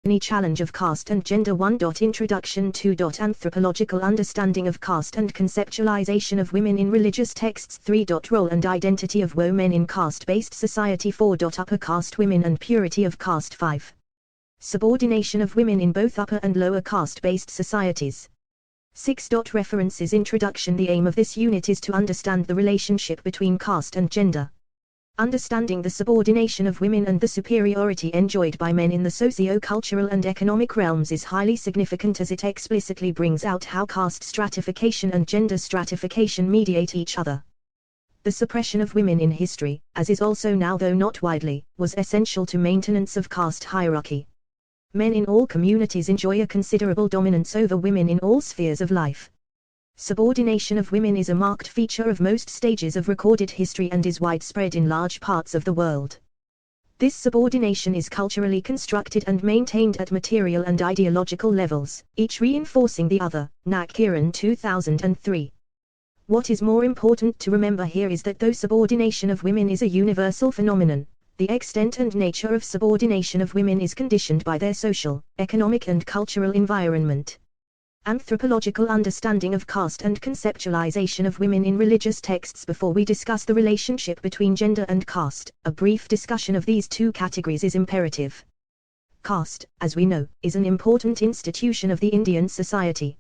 Any challenge of caste and gender. 1. Introduction. 2. Anthropological understanding of caste and conceptualization of women in religious texts. 3. Role and identity of women in caste-based society. 4. Upper caste women and purity of caste. 5. Subordination of women in both upper and lower caste-based societies. 6. References. Introduction. The aim of this unit is to understand the relationship between caste and gender. Understanding the subordination of women and the superiority enjoyed by men in the socio-cultural and economic realms is highly significant, as it explicitly brings out how caste stratification and gender stratification mediate each other. The suppression of women in history, as is also now though not widely, was essential to maintenance of caste hierarchy. Men in all communities enjoy a considerable dominance over women in all spheres of life. Subordination of women is a marked feature of most stages of recorded history and is widespread in large parts of the world. This subordination is culturally constructed and maintained at material and ideological levels, each reinforcing the other. Kiran 2003. What is more important to remember here is that though subordination of women is a universal phenomenon, the extent and nature of subordination of women is conditioned by their social, economic and cultural environment. Anthropological understanding of caste and conceptualization of women in religious texts. Before we discuss the relationship between gender and caste, a brief discussion of these two categories is imperative. Caste, as we know, is an important institution of the Indian society.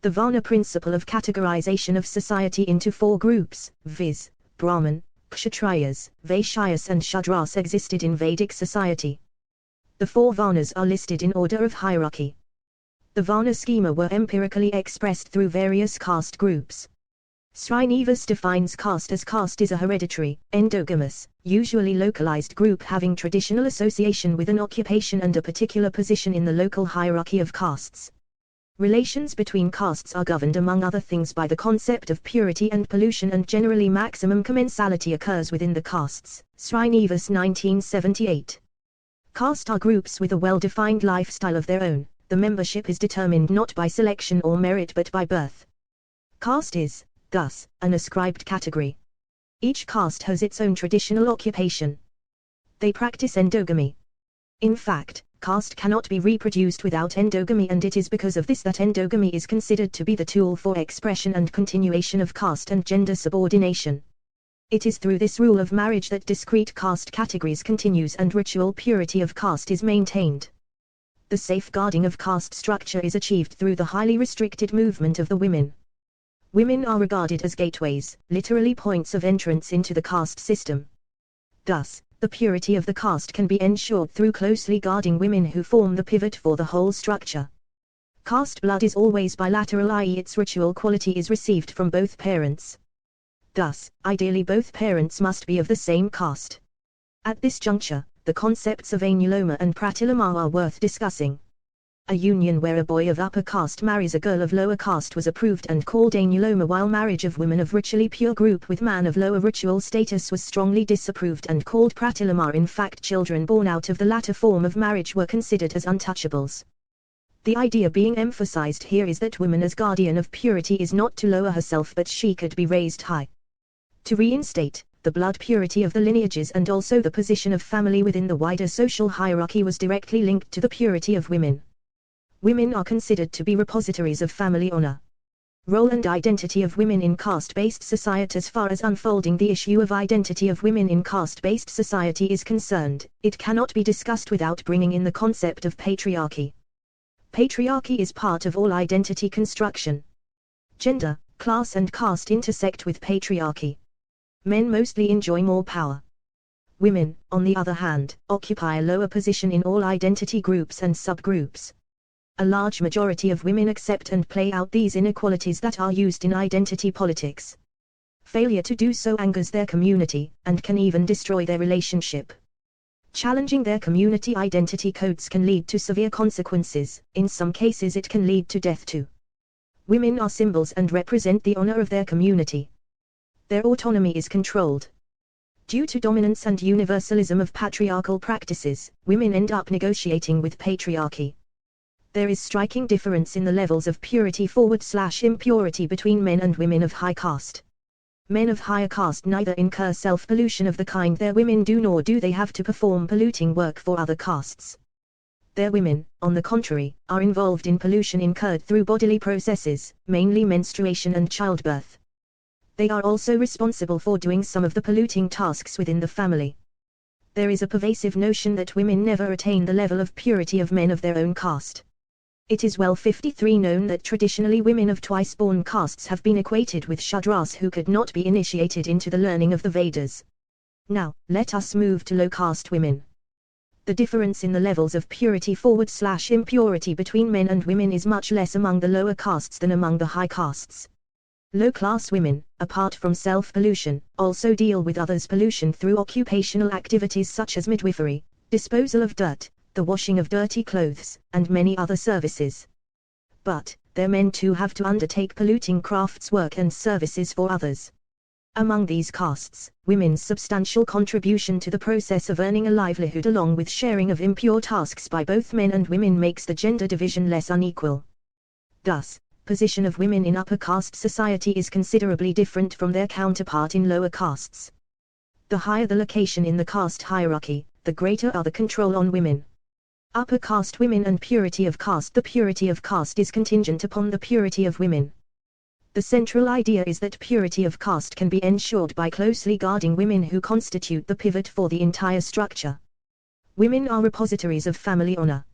The Varna principle of categorization of society into 4 groups, viz., Brahmin, Kshatriyas, Vaishyas and Shudras, existed in Vedic society. The 4 Varnas are listed in order of hierarchy. The Varna schema were empirically expressed through various caste groups. Srinivas defines caste as caste is a hereditary, endogamous, usually localized group having traditional association with an occupation and a particular position in the local hierarchy of castes. Relations between castes are governed among other things by the concept of purity and pollution, and generally maximum commensality occurs within the castes. Srinivas 1978. Caste are groups with a well-defined lifestyle of their own. The membership is determined not by selection or merit but by birth. Caste is, thus, an ascribed category. Each caste has its own traditional occupation. They practice endogamy. In fact, caste cannot be reproduced without endogamy, and it is because of this that endogamy is considered to be the tool for expression and continuation of caste and gender subordination. It is through this rule of marriage that discrete caste categories continues and ritual purity of caste is maintained. The safeguarding of caste structure is achieved through the highly restricted movement of the women. Women are regarded as gateways, literally points of entrance into the caste system. Thus, the purity of the caste can be ensured through closely guarding women who form the pivot for the whole structure. Caste blood is always bilateral, i.e. its ritual quality is received from both parents. Thus, ideally both parents must be of the same caste. At this juncture, the concepts of anuloma and pratiloma are worth discussing. A union where a boy of upper caste marries a girl of lower caste was approved and called anuloma, while marriage of women of ritually pure group with man of lower ritual status was strongly disapproved and called pratiloma. In fact, children born out of the latter form of marriage were considered as untouchables. The idea being emphasized here is that woman as guardian of purity is not to lower herself, but she could be raised high. To reinstate the blood purity of the lineages and also the position of family within the wider social hierarchy was directly linked to the purity of women. Women are considered to be repositories of family honor. Role and identity of women in caste-based society. As far as unfolding the issue of identity of women in caste-based society is concerned, it cannot be discussed without bringing in the concept of patriarchy. Patriarchy is part of all identity construction. Gender, class and caste intersect with patriarchy. Men mostly enjoy more power. Women, on the other hand, occupy a lower position in all identity groups and subgroups. A large majority of women accept and play out these inequalities that are used in identity politics. Failure to do so angers their community, and can even destroy their relationship. Challenging their community identity codes can lead to severe consequences. In some cases it can lead to death too. Women are symbols and represent the honor of their community. Their autonomy is controlled. Due to dominance and universalism of patriarchal practices, women end up negotiating with patriarchy. There is striking difference in the levels of purity/impurity between men and women of high caste. Men of higher caste neither incur self-pollution of the kind their women do, nor do they have to perform polluting work for other castes. Their women, on the contrary, are involved in pollution incurred through bodily processes, mainly menstruation and childbirth. They are also responsible for doing some of the polluting tasks within the family. There is a pervasive notion that women never attain the level of purity of men of their own caste. It is well 53 known that traditionally women of twice-born castes have been equated with Shudras who could not be initiated into the learning of the Vedas. Now, let us move to low-caste women. The difference in the levels of purity/impurity between men and women is much less among the lower castes than among the high castes. Low-class women, apart from self-pollution, also deal with others' pollution through occupational activities such as midwifery, disposal of dirt, the washing of dirty clothes, and many other services. But, their men too have to undertake polluting crafts work and services for others. Among these castes, women's substantial contribution to the process of earning a livelihood along with sharing of impure tasks by both men and women makes the gender division less unequal. Thus, position of women in upper caste society is considerably different from their counterpart in lower castes. The higher the location in the caste hierarchy, the greater are the control on women. Upper caste women and purity of caste. The purity of caste is contingent upon the purity of women. The central idea is that purity of caste can be ensured by closely guarding women who constitute the pivot for the entire structure. Women are repositories of family honor.